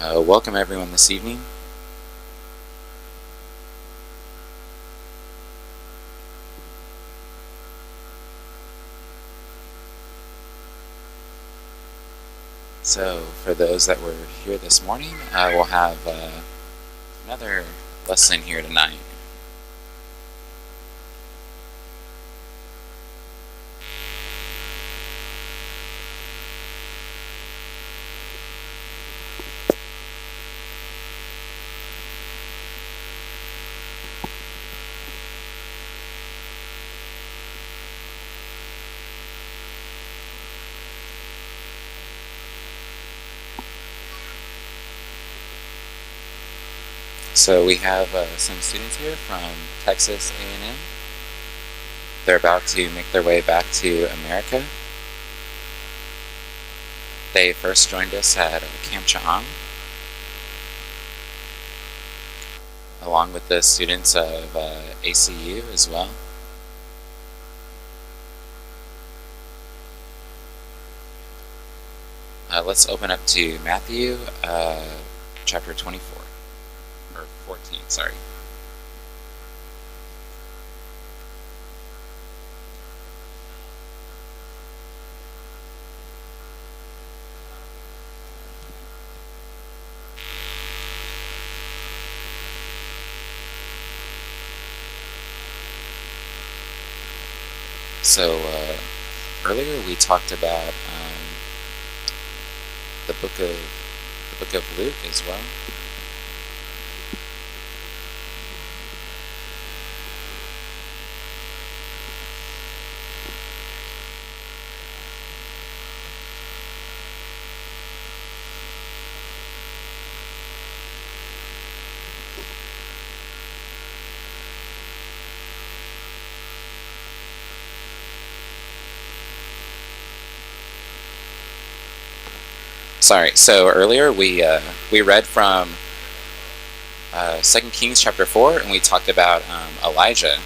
Welcome everyone this evening. So for those that were here this morning, we'll have another lesson here tonight. So we have some students here from Texas A&M. They're about to make their way back to America. They first joined us at Camp Cha'ang, along with the students of ACU as well. Let's open up to Matthew chapter 24, or 14, sorry. So earlier we talked about the book of Luke as well. Sorry. So earlier we read from 2 Kings chapter 4, and we talked about Elijah.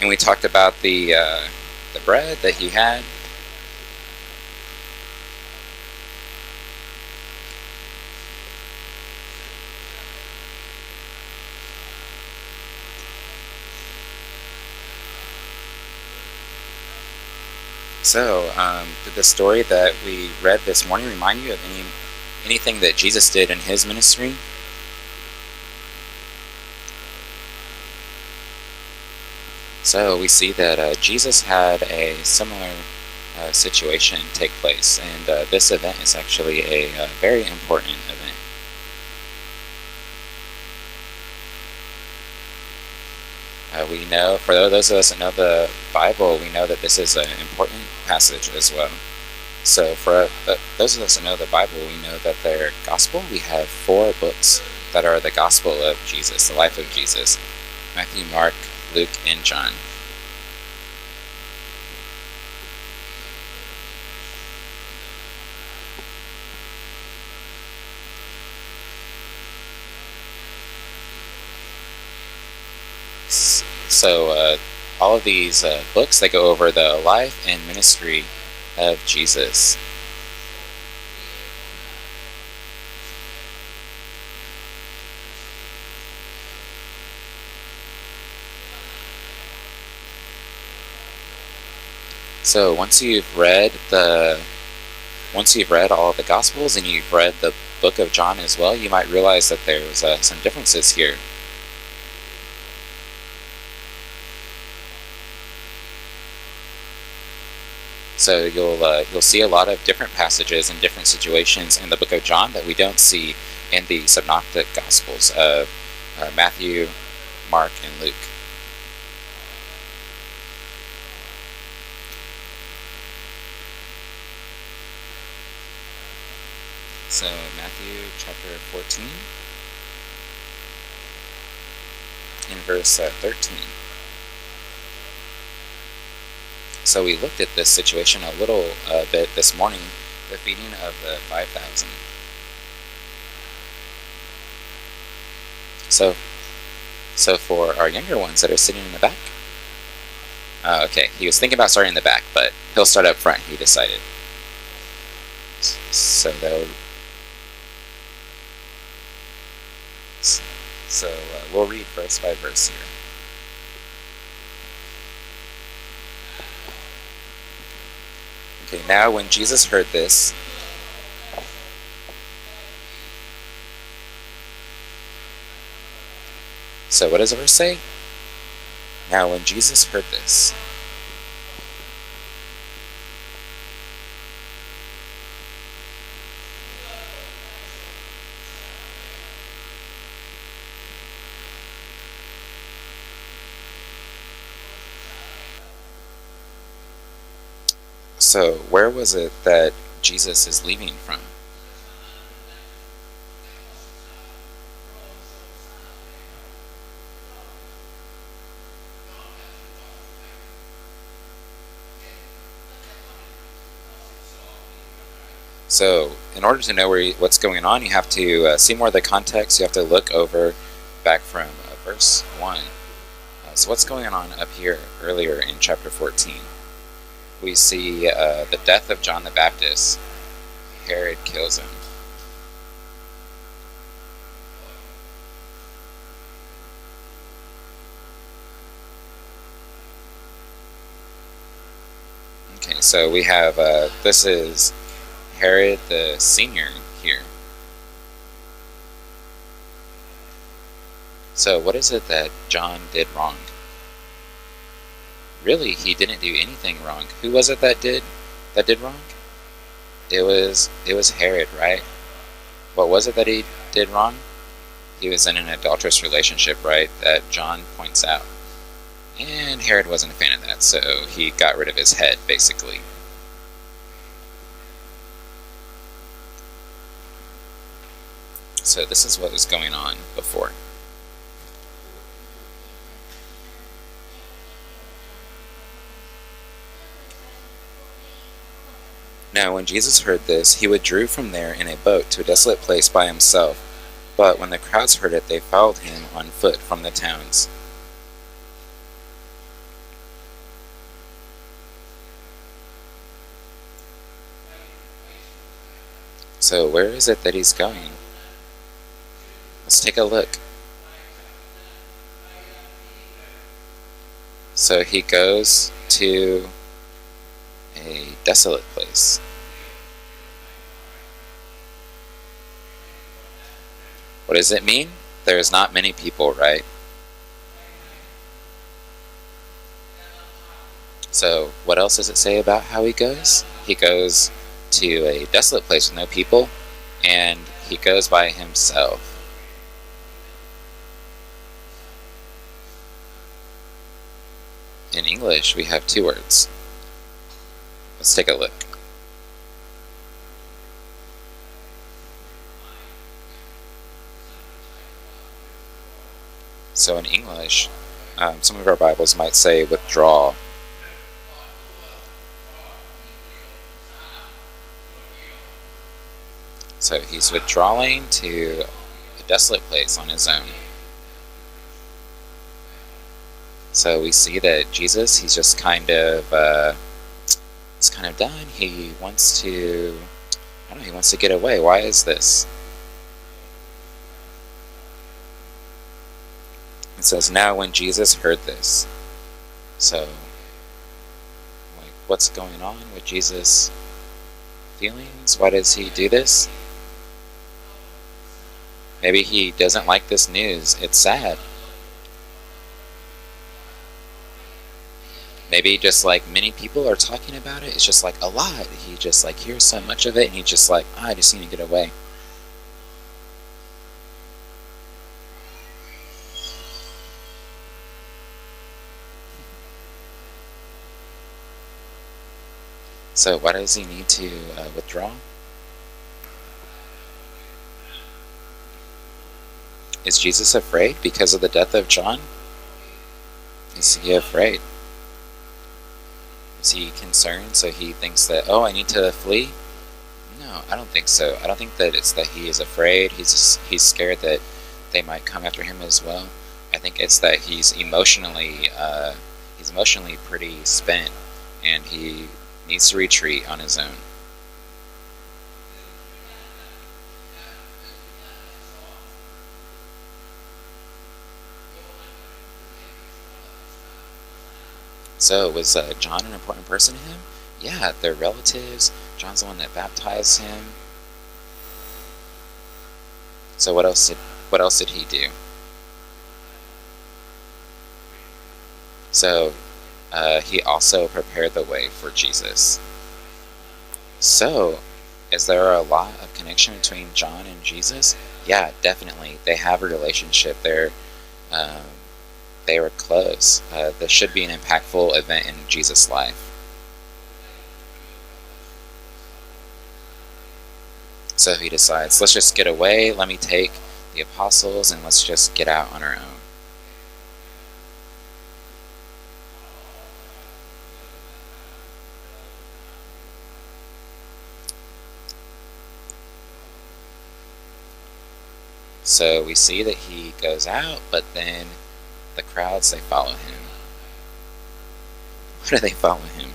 And we talked about the bread that he had. So, did the story that we read this morning remind you of anything that Jesus did in his ministry? So we see that Jesus had a similar situation take place, and this event is actually a very important event. We know, for those of us that know the Bible, we know that this is an important passage as well. So for those of us that know the Bible, we know that their gospel, we have 4 books that are the gospel of Jesus, the life of Jesus: Matthew, Mark, Luke, and John. So all of these books, they go over the life and ministry of Jesus. So once you've read all of the Gospels and you've read the book of John as well, you might realize that there's some differences here. So you'll see a lot of different passages and different situations in the book of John that we don't see in the synoptic Gospels of Matthew, Mark, and Luke. So Matthew chapter 14, in verse 13. So we looked at this situation a little bit this morning, the feeding of the 5,000. So for our younger ones that are sitting in the back, okay, he was thinking about starting in the back, but He'll start up front, he decided. So they'll we'll read verse by verse here. Okay, now when Jesus heard this, so what does the verse say? Now when Jesus heard this. So where was it that Jesus is leaving from? So in order to know what's going on, you have to see more of the context. You have to look over back from verse 1. So what's going on up here earlier in chapter 14? We see the death of John the Baptist. Herod kills him. Okay, so we have, this is Herod the Senior here. So what is it that John did wrong? Really, he didn't do anything wrong. Who was it that did wrong? It was Herod, right? What was it that he did wrong? He was in an adulterous relationship, right? That John points out. And Herod wasn't a fan of that, so he got rid of his head, basically. So this is what was going on before. Now when Jesus heard this, he withdrew from there in a boat to a desolate place by himself. But when the crowds heard it, they followed him on foot from the towns. So where is it that he's going? Let's take a look. So he goes to a desolate place. What does it mean? There's not many people, right? So what else does it say about how he goes? He goes to a desolate place with no people, and he goes by himself. In English, we have two words. Let's take a look. So in English, some of our Bibles might say withdraw. So he's withdrawing to a desolate place on his own. So we see that Jesus, he's just kind of done. He wants to, I don't know, he wants to get away. Why is this? It says, now when Jesus heard this. So, like, what's going on with Jesus' feelings? Why does he do this? Maybe he doesn't like this news. It's sad. Maybe just like many people are talking about it, it's just like a lot. He just like hears so much of it and he's just like, I just need to get away. So why does he need to withdraw? Is Jesus afraid because of the death of John? Is he afraid? Is he concerned so he thinks that, oh, I need to flee? No, I don't think so. I don't think that it's that he is afraid. He's scared that they might come after him as well. I think it's that he's emotionally pretty spent, and he needs to retreat on his own. So was John an important person to him? Yeah, they're relatives. John's the one that baptized him. So what else did he do? So he also prepared the way for Jesus. So is there a lot of connection between John and Jesus? Yeah, definitely. They have a relationship. Um, they were close. This should be an impactful event in Jesus' life. So he decides, let's just get away. Let me take the apostles and let's just get out on our own. So we see that he goes out, but then the crowds, they follow him. Why do they follow him?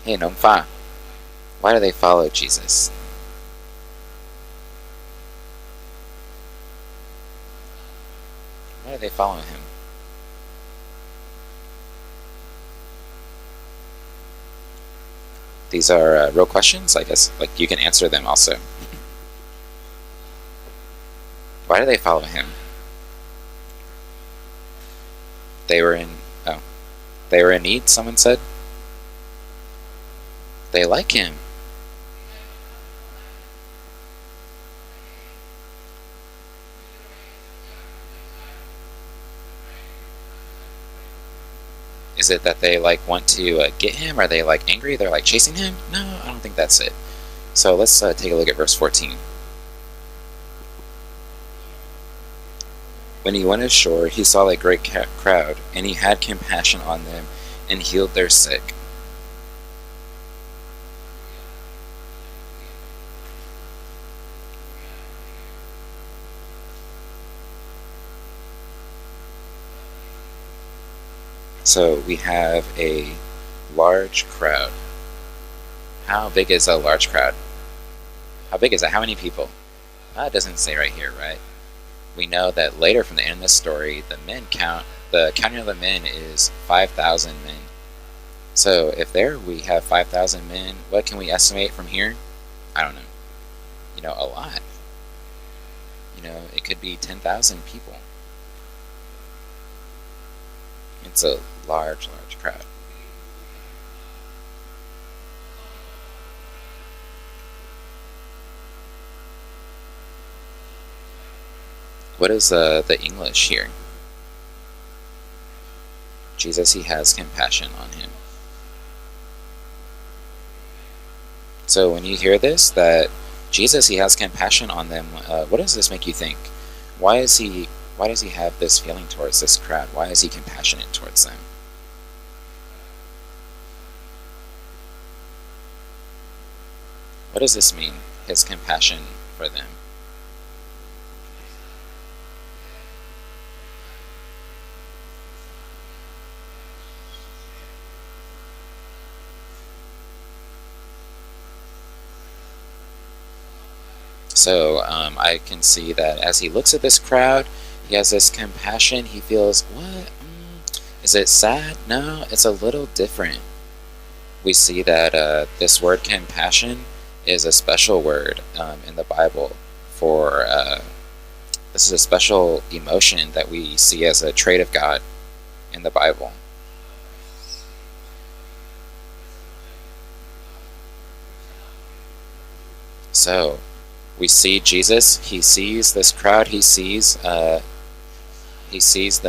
Hey, Nongfa, why do they follow Jesus? Why do they follow him? These are real questions, I guess. Like, you can answer them also. Why do they follow him? They were in, oh, they were in need, someone said. They like him. Is it that they like want to get him? Are they like angry? They're like chasing him? No, I don't think that's it. So let's take a look at verse 14. When he went ashore, he saw a great crowd, and he had compassion on them and healed their sick. So we have a large crowd. How big is a large crowd? How big is it? How many people? It doesn't say right here, right? We know that later from the end of the story, the counting of the men is 5,000 men. So if there we have 5,000 men, what can we estimate from here? I don't know. A lot. It could be 10,000 people. It's a large, large crowd. What is the English here? Jesus, he has compassion on him. So when you hear this, that Jesus, he has compassion on them, what does this make you think? Why is he? Why does he have this feeling towards this crowd? Why is he compassionate towards them? What does this mean? His compassion for them. So I can see that as he looks at this crowd, he has this compassion. He feels, what? Is it sad? No, it's a little different. We see that this word compassion is a special word in the Bible for this is a special emotion that we see as a trait of God in the Bible. So we see Jesus. He sees this crowd. He sees the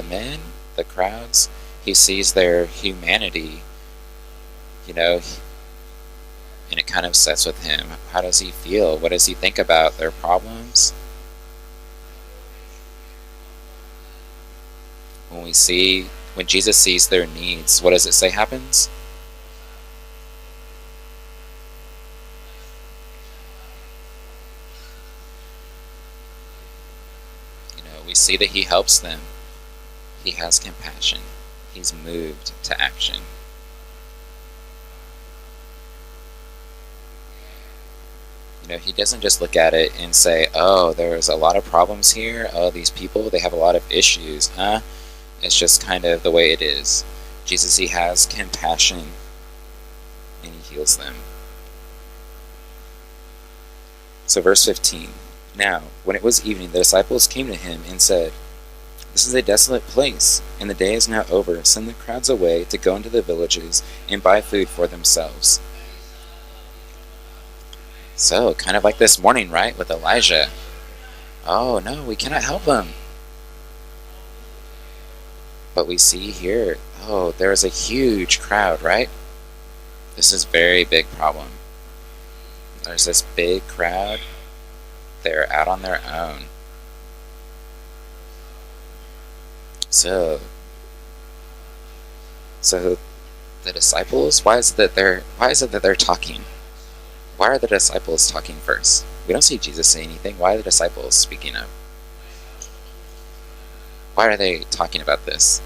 men, the crowds. He sees their humanity. You know, and it kind of sets with him. How does he feel? What does he think about their problems? When Jesus sees their needs, what does it say happens? We see that he helps them. He has compassion. He's moved to action. He doesn't just look at it and say, oh, there's a lot of problems here. Oh, these people, they have a lot of issues. It's just kind of the way it is. Jesus, he has compassion and he heals them. So verse 15. Now, when it was evening, the disciples came to him and said, this is a desolate place, and the day is now over. Send the crowds away to go into the villages and buy food for themselves. So, kind of like this morning, right, with Elijah. Oh, no, we cannot help them. But we see here, oh, there is a huge crowd, right? This is a very big problem. There's this big crowd. They're out on their own. So the disciples, why is it that they're talking? Why are the disciples talking first? We don't see Jesus say anything. Why are the disciples speaking up? Why are they talking about this?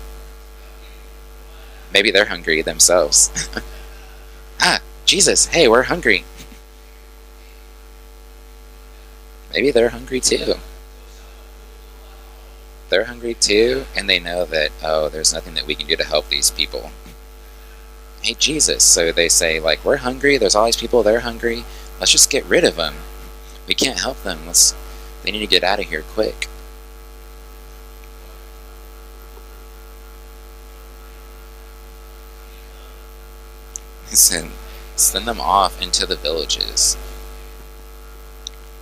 Maybe they're hungry themselves. Jesus, hey, we're hungry. Maybe they're hungry too. They're hungry too, and they know that, oh, there's nothing that we can do to help these people. Hey, Jesus. So they say, like, we're hungry. There's all these people. They're hungry. Let's just get rid of them. We can't help them. They need to get out of here quick. Send them off into the villages.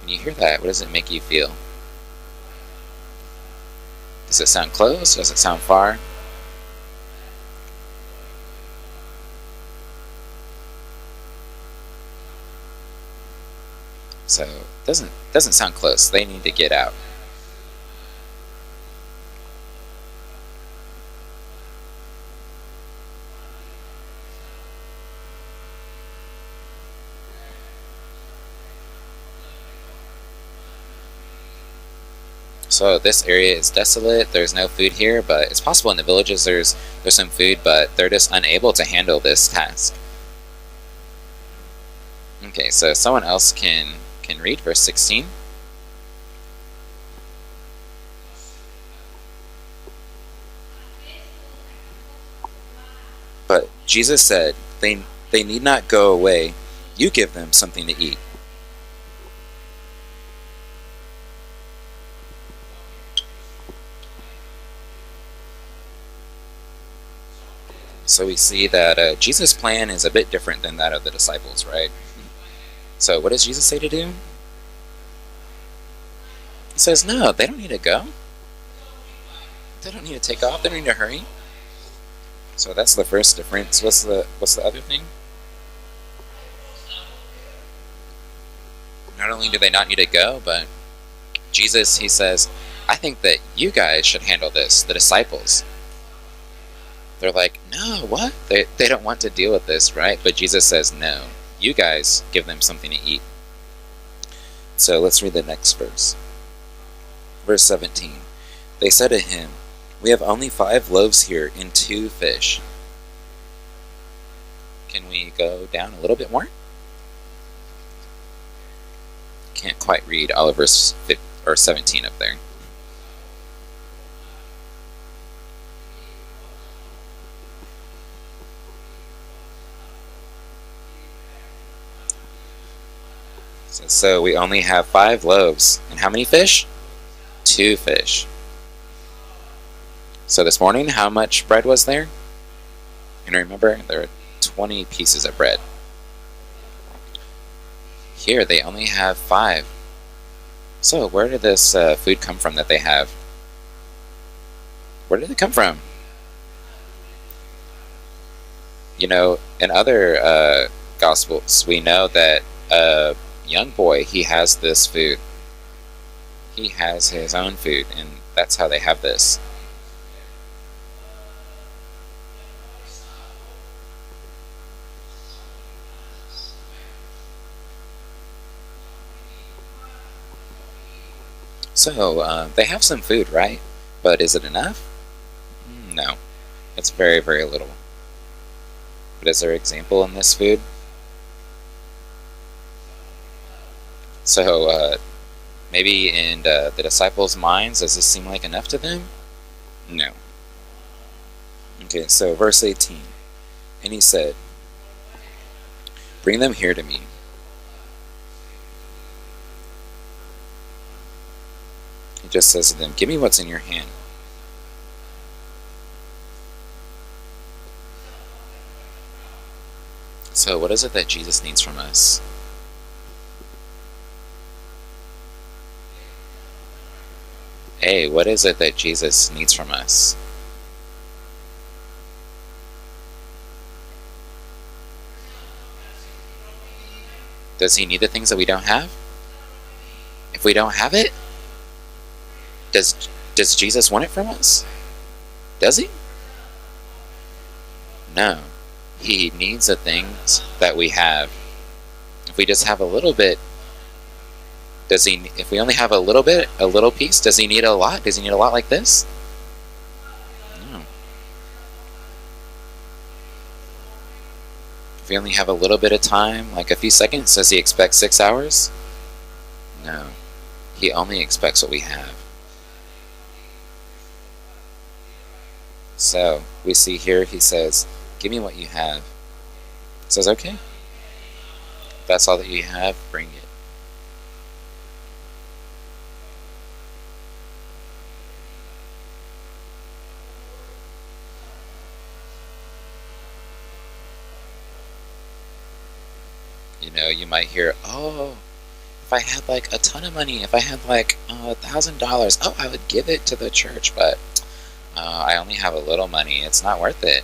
When you hear that, what does it make you feel? Does it sound close? Does it sound far? So it doesn't sound close. They need to get out. So this area is desolate. There's no food here, but it's possible in the villages there's some food, but they're just unable to handle this task. Okay, so someone else can read verse 16. But Jesus said, they need not go away. You give them something to eat. So we see that Jesus' plan is a bit different than that of the disciples, right? So what does Jesus say to do? He says, no, they don't need to go. They don't need to take off. They don't need to hurry. So that's the first difference. What's the other thing? Not only do they not need to go, but Jesus, he says, I think that you guys should handle this, the disciples. They're like, no, what? They don't want to deal with this, right? But Jesus says, no, you guys give them something to eat. So let's read the next verse. Verse 17. They said to him, we have only 5 loaves here and 2 fish. Can we go down a little bit more? Can't quite read all of verse 17 up there. So we only have 5 loaves. And how many fish? 2 fish. So this morning, how much bread was there? And remember, there are 20 pieces of bread. Here, they only have 5. So where did this food come from that they have? Where did it come from? In other Gospels, we know that young boy, he has this food. He has his own food, and that's how they have this. So they have some food, right? But is it enough? No, it's very, very little. But is there example in this food? So maybe in the disciples' minds, does this seem like enough to them? No. Okay, so verse 18. And he said, "Bring them here to me." He just says to them, "Give me what's in your hand." So what is it that Jesus needs from us? Hey, what is it that Jesus needs from us? Does he need the things that we don't have? If we don't have it, does does Jesus want it from us? Does he? No. He needs the things that we have. If we just have a little bit, does he? If we only have a little bit, a little piece, does he need a lot? Does he need a lot like this? No. If we only have a little bit of time, like a few seconds, does he expect 6 hours? No. He only expects what we have. So we see here he says, "Give me what you have." He says, "Okay, if that's all that you have, bring it." You might hear, "Oh, if I had like a ton of money, if I had like $1,000, oh, I would give it to the church, but I only have a little money. It's not worth it."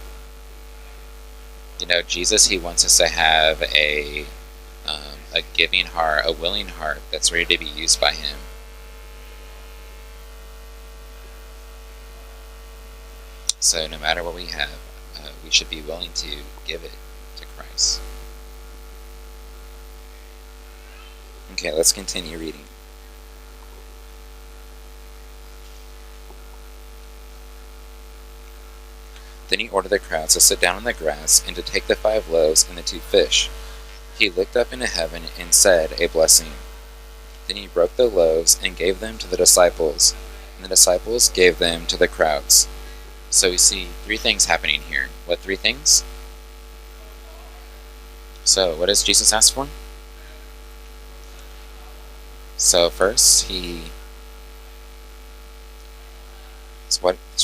Jesus, he wants us to have a giving heart, a willing heart that's ready to be used by him. So no matter what we have, we should be willing to give it to Christ. Okay, let's continue reading. Then he ordered the crowds to sit down on the grass and to take the 5 loaves and the 2 fish. He looked up into heaven and said a blessing. Then he broke the loaves and gave them to the disciples, and the disciples gave them to the crowds. So we see 3 things happening here. What 3 things? So what does Jesus ask for? So first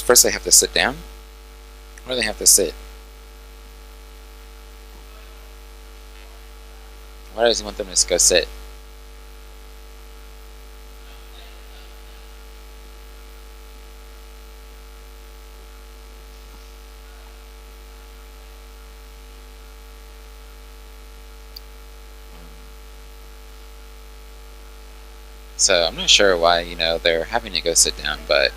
first they have to sit down. Where do they have to sit? Why does he want them to just go sit? So I'm not sure why, they're having to go sit down, but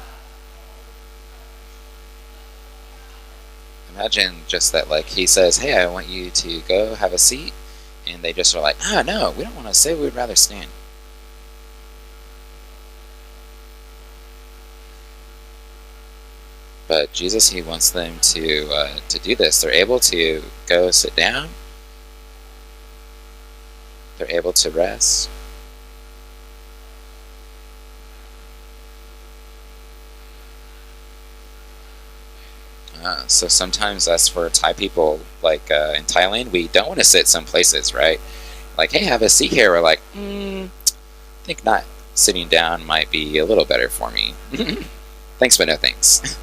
imagine just that, like, he says, "Hey, I want you to go have a seat," and they just are like, "Ah, no, we don't want to sit, we'd rather stand." But Jesus, he wants them to do this. They're able to go sit down. They're able to rest. So sometimes that's for Thai people, like in Thailand, we don't want to sit some places, right? Like, "Hey, have a seat here." We're like, I think not. Sitting down might be a little better for me. Thanks, but no thanks.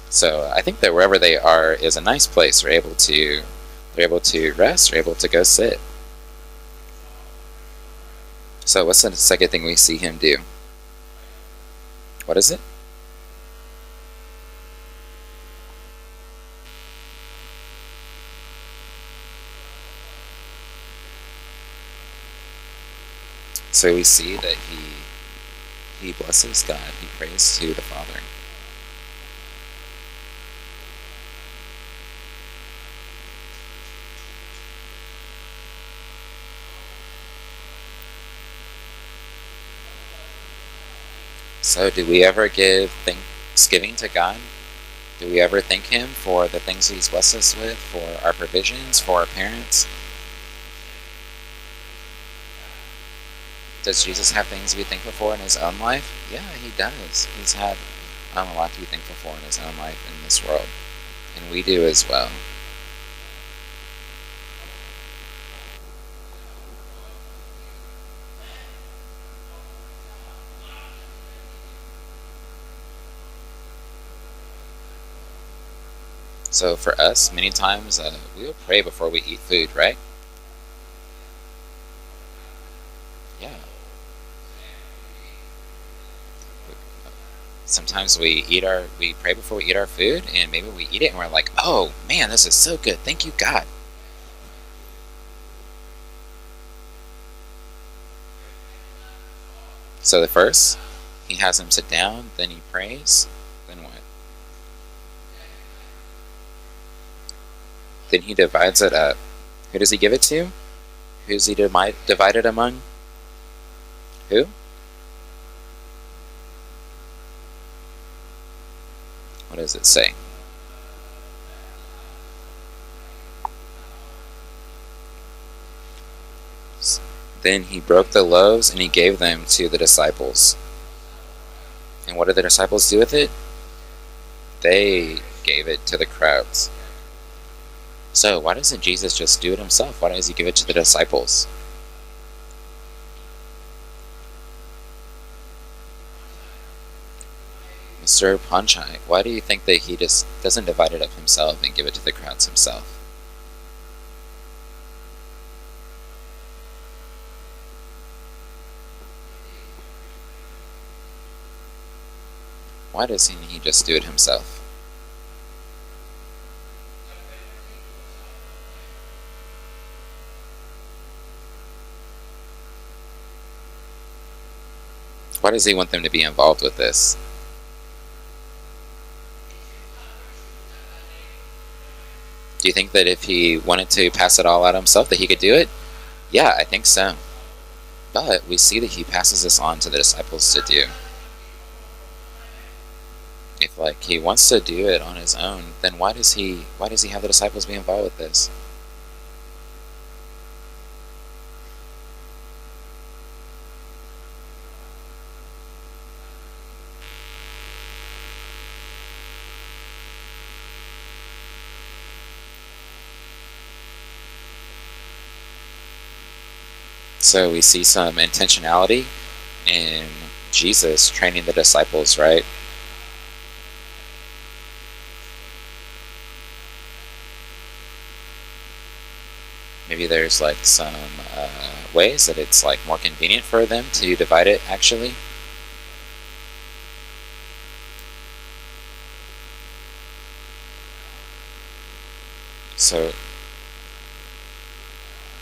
So I think that wherever they are is a nice place. They're able to rest. They're able to go sit. So what's the second thing we see him do? What is it? So we see that he blesses God. He prays to the Father. So do we ever give thanksgiving to God? Do we ever thank Him for the things He's blessed us with, for our provisions, for our parents? Does Jesus have things to be thankful for in His own life? Yeah, He does. He's had a lot to be thankful for in His own life in this world. And we do as well. So for us, many times we will pray before we eat food, right? Yeah. Sometimes we pray before we eat our food, and maybe we eat it and we're like, oh man, this is so good. Thank you, God. So the first, He has him sit down, then he prays, then what? Then he divides it up. Who does he give it to? Who's he divided among? Who? What does it say? Then he broke the loaves and he gave them to the disciples. And what did the disciples do with it? They gave it to the crowds. So why doesn't Jesus just do it himself? Why does he give it to the disciples? Mr. Panchai, why do you think that he just doesn't divide it up himself and give it to the crowds himself? Why doesn't he just do it himself? Why does he want them to be involved with this? Do you think that if he wanted to pass it all out himself that he could do it? Yeah, I think so. But we see that he passes this on to the disciples to do. If he wants to do it on his own, then why does he have the disciples be involved with this? So we see some intentionality in Jesus training the disciples, right? Maybe there's some ways that it's more convenient for them to divide it actually.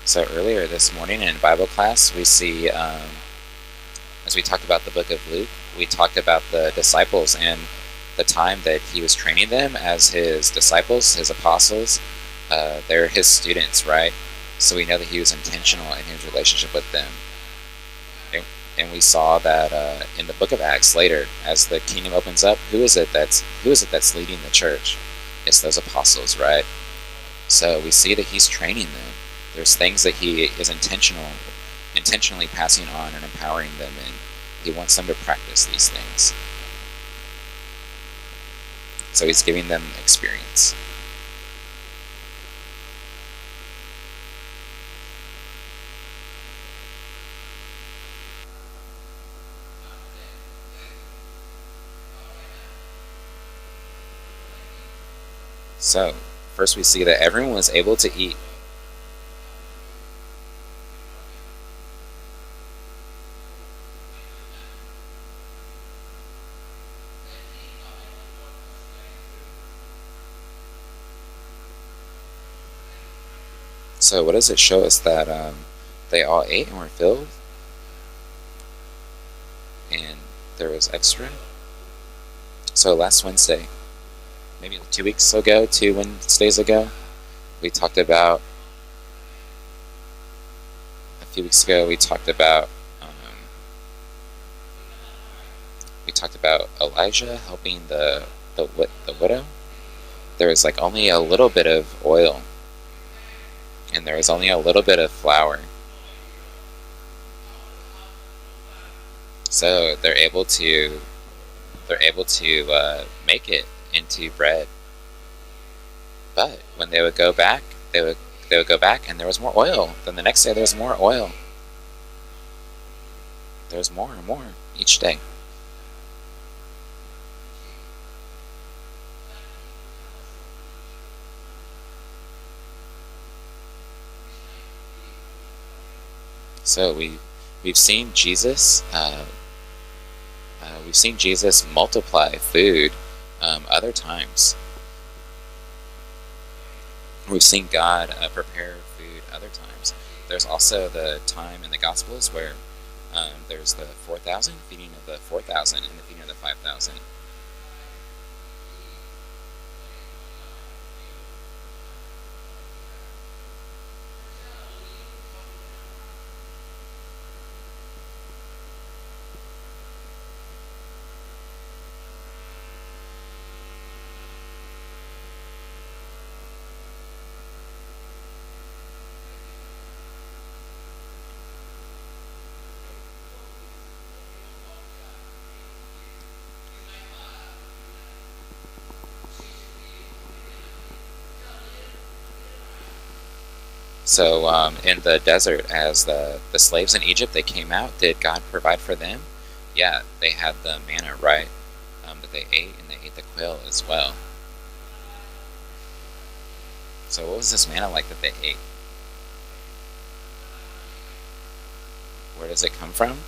So earlier this morning in Bible class, we see, as we talked about the book of Luke, we talked about the disciples and the time that he was training them as his disciples, his apostles. They're his students, right? So we know that he was intentional in his relationship with them. And we saw that in the book of Acts later, as the kingdom opens up, who is it that's leading the church? It's those apostles, right? So we see that he's training them. There's things that he is intentionally passing on and empowering them in. He wants them to practice these things. So he's giving them experience. So, first we see that everyone was able to eat. So what does it show us? That they all ate and were filled? And there was extra? So last Wednesday, maybe 2 weeks ago, 2 Wednesdays ago, we talked about, a few weeks ago, we talked about Elijah helping the widow, there was like only a little bit of oil, and there was only a little bit of flour. So they're able to make it into bread. But when they would go back, they would go back, and there was more oil. Then the next day there was more oil. There was more and more each day. So we've seen Jesus we've seen Jesus multiply food other times. We've seen God prepare food other times. There's also the time in the Gospels where there's the 4,000, feeding of the 4,000 and the feeding of the 5,000. So in the desert, as the slaves in Egypt, they came out, did God provide for them? Yeah, they had the manna, right? That they ate, and they ate the quail as well. So what was this manna like that they ate? Where does it come from?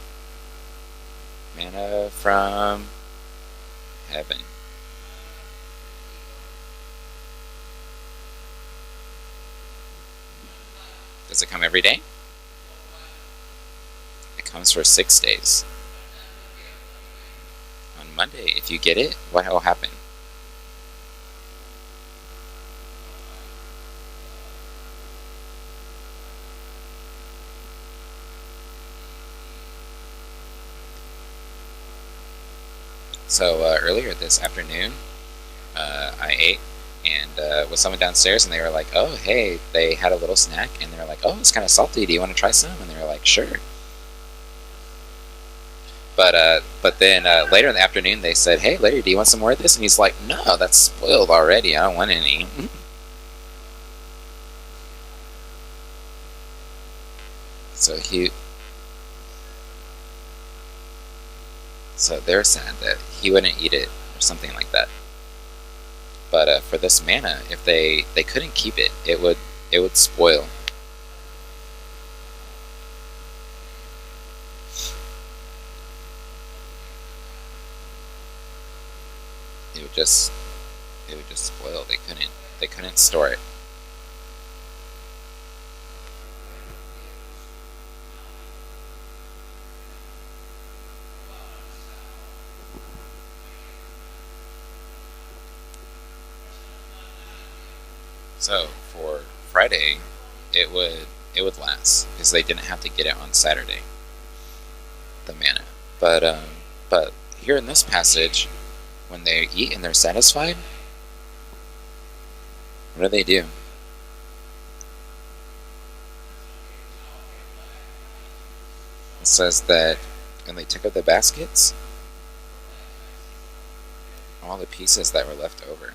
Manna from heaven. Does it come every day? It comes for 6 days. On Monday, if you get it, what will happen? So earlier this afternoon, I ate and with someone downstairs, and they were like, "Oh, hey," they had a little snack, and they were like, "Oh, it's kind of salty. Do you want to try some?" And they were like, "Sure." But then later in the afternoon, they said, "Hey, Larry, do you want some more of this?" And he's like, "No, that's spoiled already. I don't want any." So so they're sad that he wouldn't eat it or something like that. But for this manna, if they couldn't keep it, it would spoil. It would just it would just spoil. They couldn't store it. So for Friday, it would last because they didn't have to get it on Saturday, the manna. But here in this passage, when they eat and they're satisfied, what do they do? It says that when they took up the baskets, all the pieces that were left over.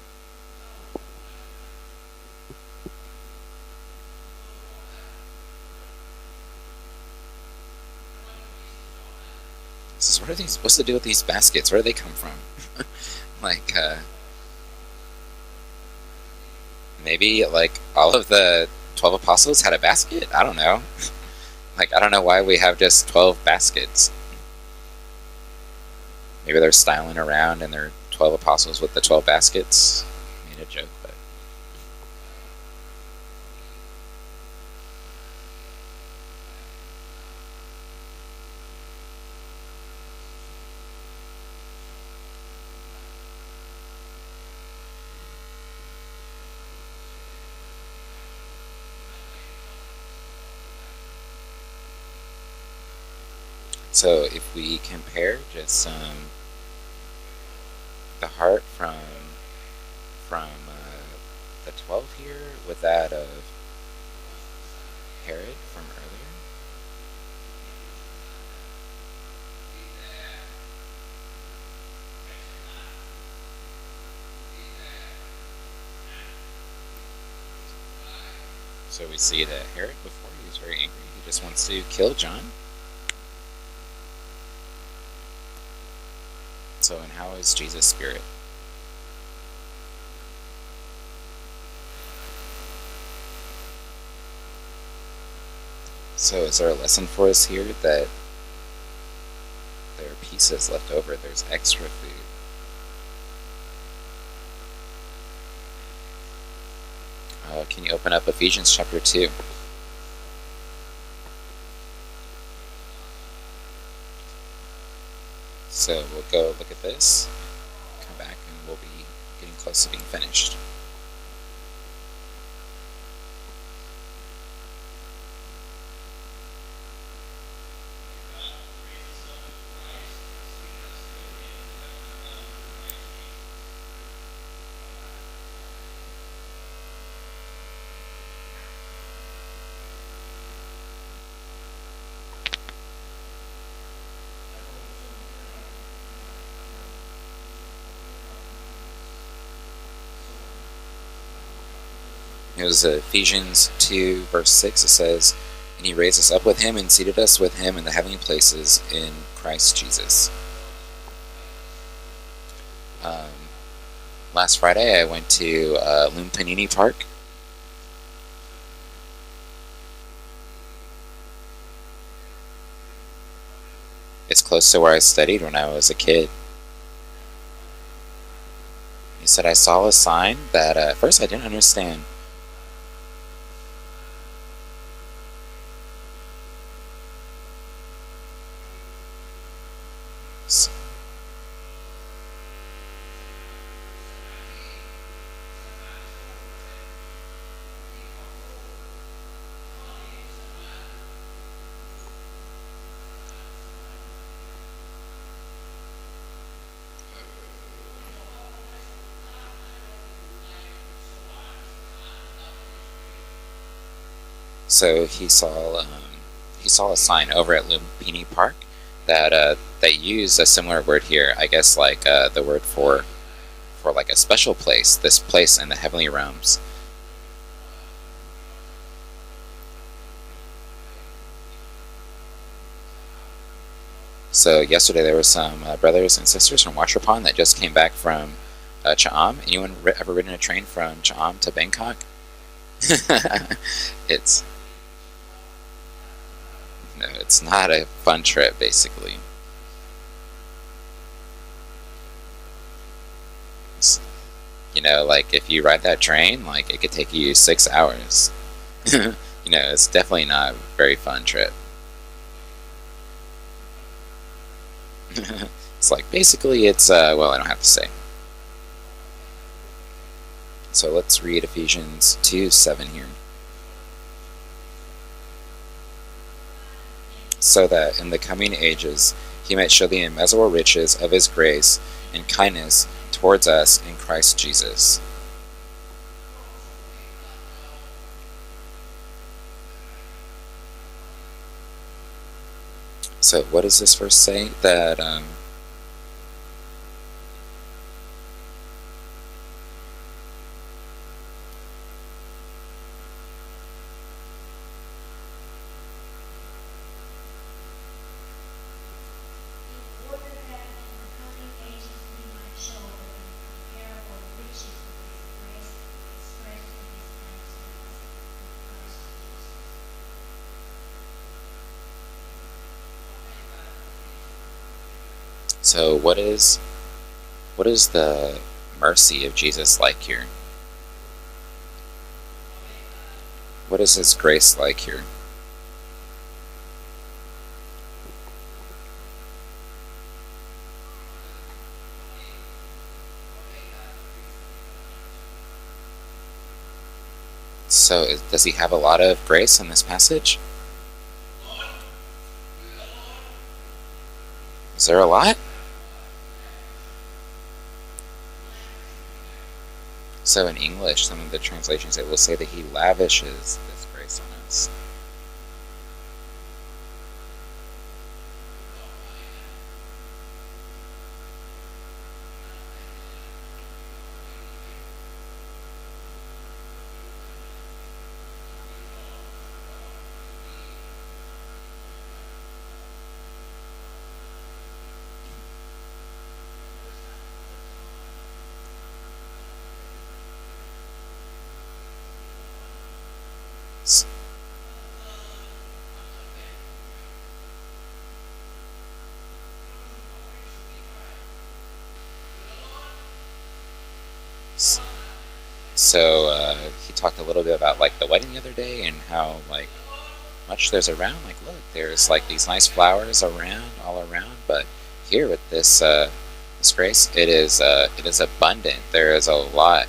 It says, what are these supposed to do with these baskets? Where do they come from? like, maybe like all of the 12 apostles had a basket? I don't know. Like, I don't know why we have just 12 baskets. Maybe they're styling around and they're 12 apostles with the 12 baskets. I made a joke, but. So if we compare just the heart from 12 here with that of Herod from earlier? So we see that Herod before he was very angry. He just wants to kill John. So, and how is Jesus' spirit? So is there a lesson for us here that there are pieces left over? There's extra food. Can you open up Ephesians chapter 2? So we'll go look at this, come back, and we'll be getting close to being finished. It was Ephesians 2, verse 6. It says, "And he raised us up with him and seated us with him in the heavenly places in Christ Jesus." Last Friday, I went to Panini Park. It's close to where I studied when I was a kid. He said I saw a sign that at first I didn't understand. So he saw a sign over at Lumpini Park that used a similar word here. I guess like the word for like a special place. This place in the heavenly realms. So yesterday there were some brothers and sisters from Washerpond that just came back from Cha'am. Anyone ever ridden a train from Cha'am to Bangkok? it's No, it's not a fun trip, basically. It's, like if you ride that train, like it could take you 6 hours. It's definitely not a very fun trip. It's like basically it's well, I don't have to say. So let's read Ephesians 2:7 here. So that in the coming ages he might show the immeasurable riches of his grace and kindness towards us in Christ Jesus. So what does this verse say? That so what is the mercy of Jesus like here? What is his grace like here? So does he have a lot of grace in this passage? Is there a lot? So in English, some of the translations, it will say that he lavishes this grace on us. S- s- So he talked a little bit about like the wedding the other day and how like much there's around. Like, look, there's like these nice flowers around, all around, but here with this grace, it is abundant. There is a lot.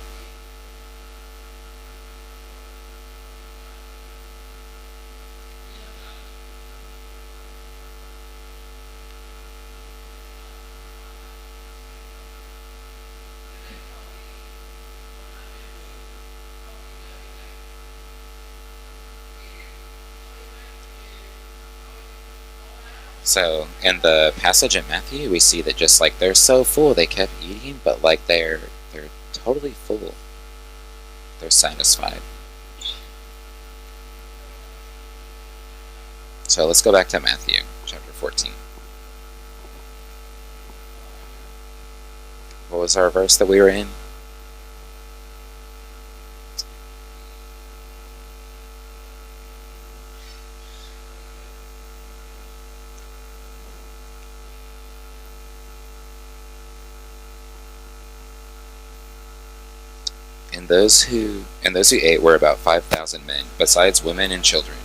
So in the passage in Matthew, we see that just like they're so full, they kept eating, but like they're totally full. They're satisfied. So let's go back to Matthew chapter 14. What was our verse that we were in? And those who ate were about 5,000 men, besides women and children.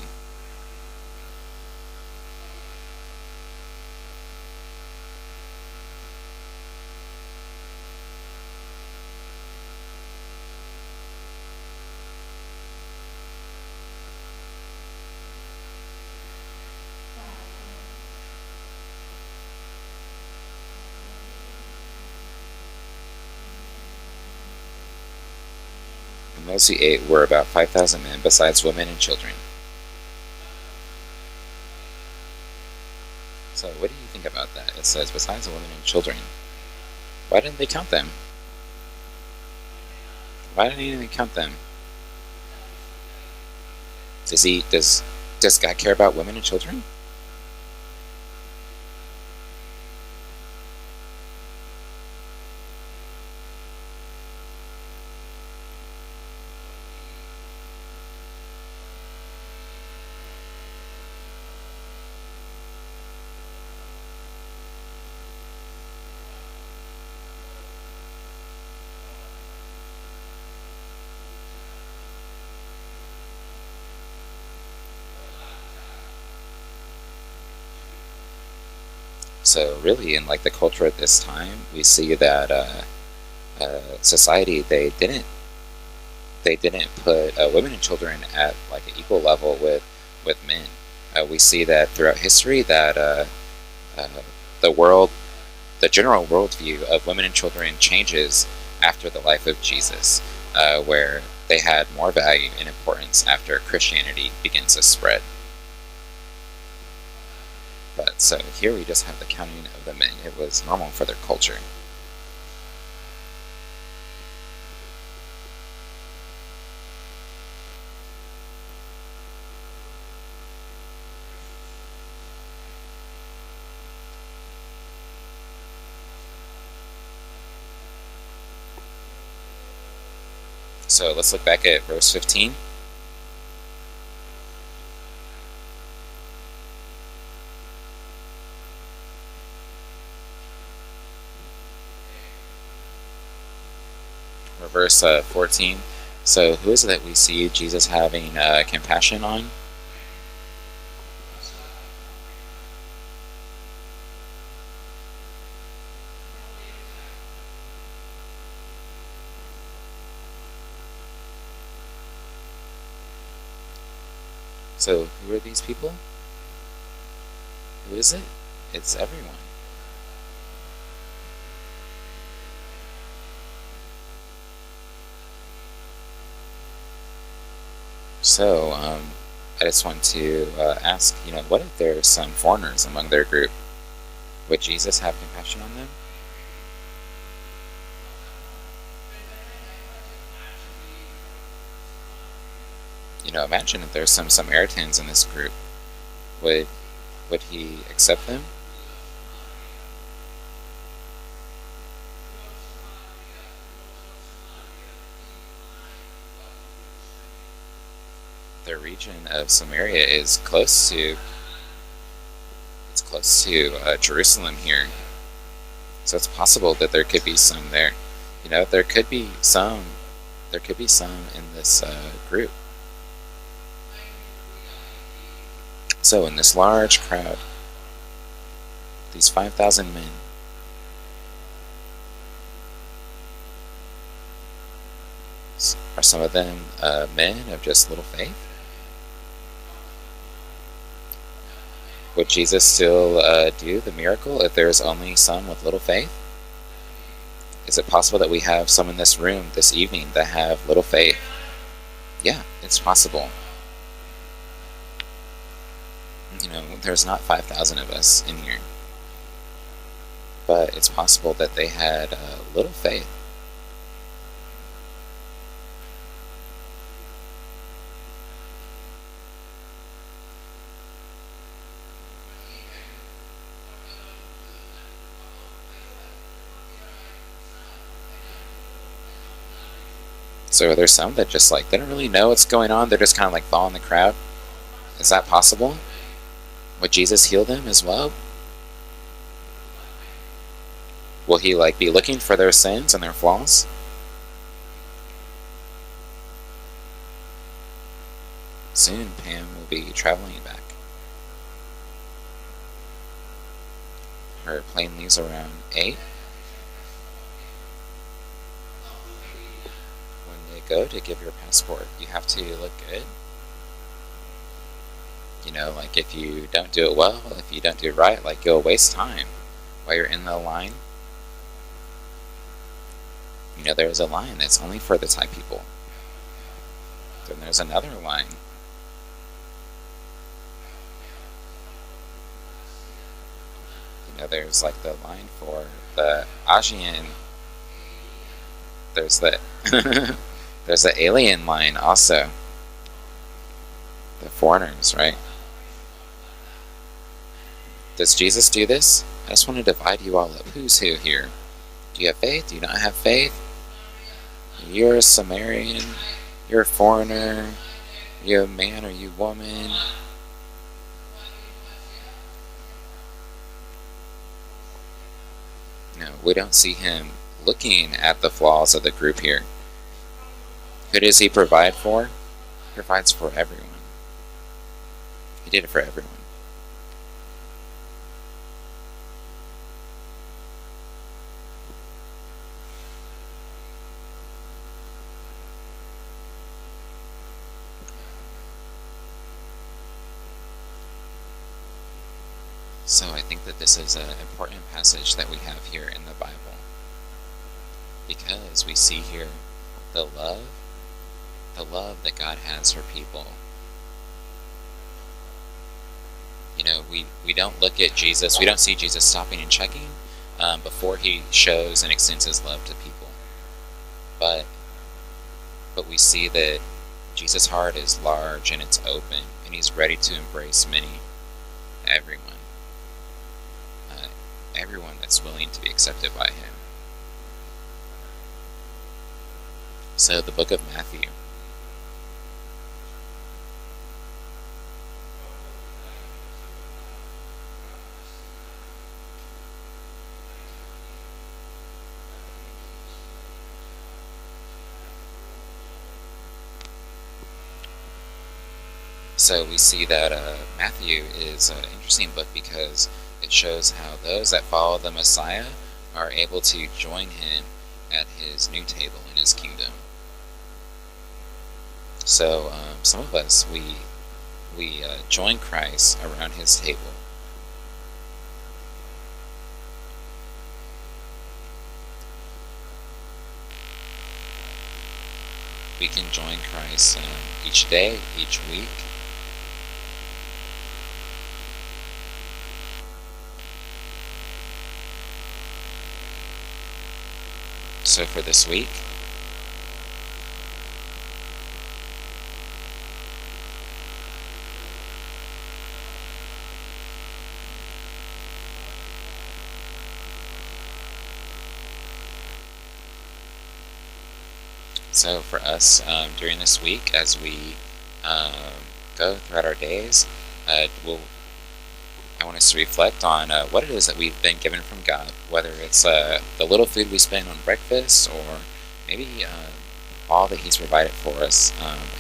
And those who ate were about 5,000 men, besides women and children. So what do you think about that? It says besides the women and children. Why didn't they count them? Why didn't he even count them? Does God care about women and children? So really, in like the culture at this time, we see that society they didn't put women and children at like an equal level with men. We see that throughout history that uh, the world, the general worldview of women and children changes after the life of Jesus, where they had more value and importance after Christianity begins to spread. But so here we just have the counting of the men. It was normal for their culture. So let's look back at verse 15. Or verse 14. So who is it that we see Jesus having compassion on? So who are these people? Who is it? It's everyone. So, I just want to ask, what if there's some foreigners among their group? Would Jesus have compassion on them? Imagine if there's some Samaritans in this group. Would would he accept them? The region of Samaria is close to Jerusalem here, so it's possible that there could be some there. There could be some in this group. So in this large crowd, these 5,000 men, are some of them men of just little faith? Would Jesus still do the miracle if there's only some with little faith? Is it possible that we have some in this room this evening that have little faith? Yeah, it's possible. There's not 5,000 of us in here, but it's possible that they had little faith. So there's some that just they don't really know what's going on. They're just kind of following the crowd. Is that possible? Would Jesus heal them as well? Will he be looking for their sins and their flaws? Soon Pam will be traveling back. Her plane leaves around 8. When they go to give your passport, you have to look good. If you don't do it well, if you don't do it right, you'll waste time while you're in the line. There's a line that's only for the Thai people. Then there's another line. There's the line for the Asian. There's the there's the alien line also. The foreigners, right? Does Jesus do this? I just want to divide you all up. Who's who here? Do you have faith? Do you not have faith? You're a Samaritan. You're a foreigner. You're a man or you woman. No, we don't see him looking at the flaws of the group here. Who does he provide for? He provides for everyone. He did it for everyone. So I think that this is an important passage that we have here in the Bible, because we see here the love that God has for people. We don't look at Jesus, we don't see Jesus stopping and checking before he shows and extends his love to people. But we see that Jesus' heart is large and it's open, and he's ready to embrace everyone that's willing to be accepted by him. So the book of Matthew. So we see that Matthew is an interesting book because it shows how those that follow the Messiah are able to join him at his new table in his kingdom. So some of us, we join Christ around his table. we can join Christ each day, each week. So for this week, so for us during this week, as we um, go throughout our days, we'll I want us to reflect on what it is that we've been given from God, whether it's the little food we spend on breakfast or maybe all that He's provided for us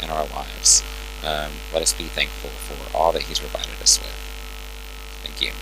in our lives. Let us be thankful for all that He's provided us with. Thank you.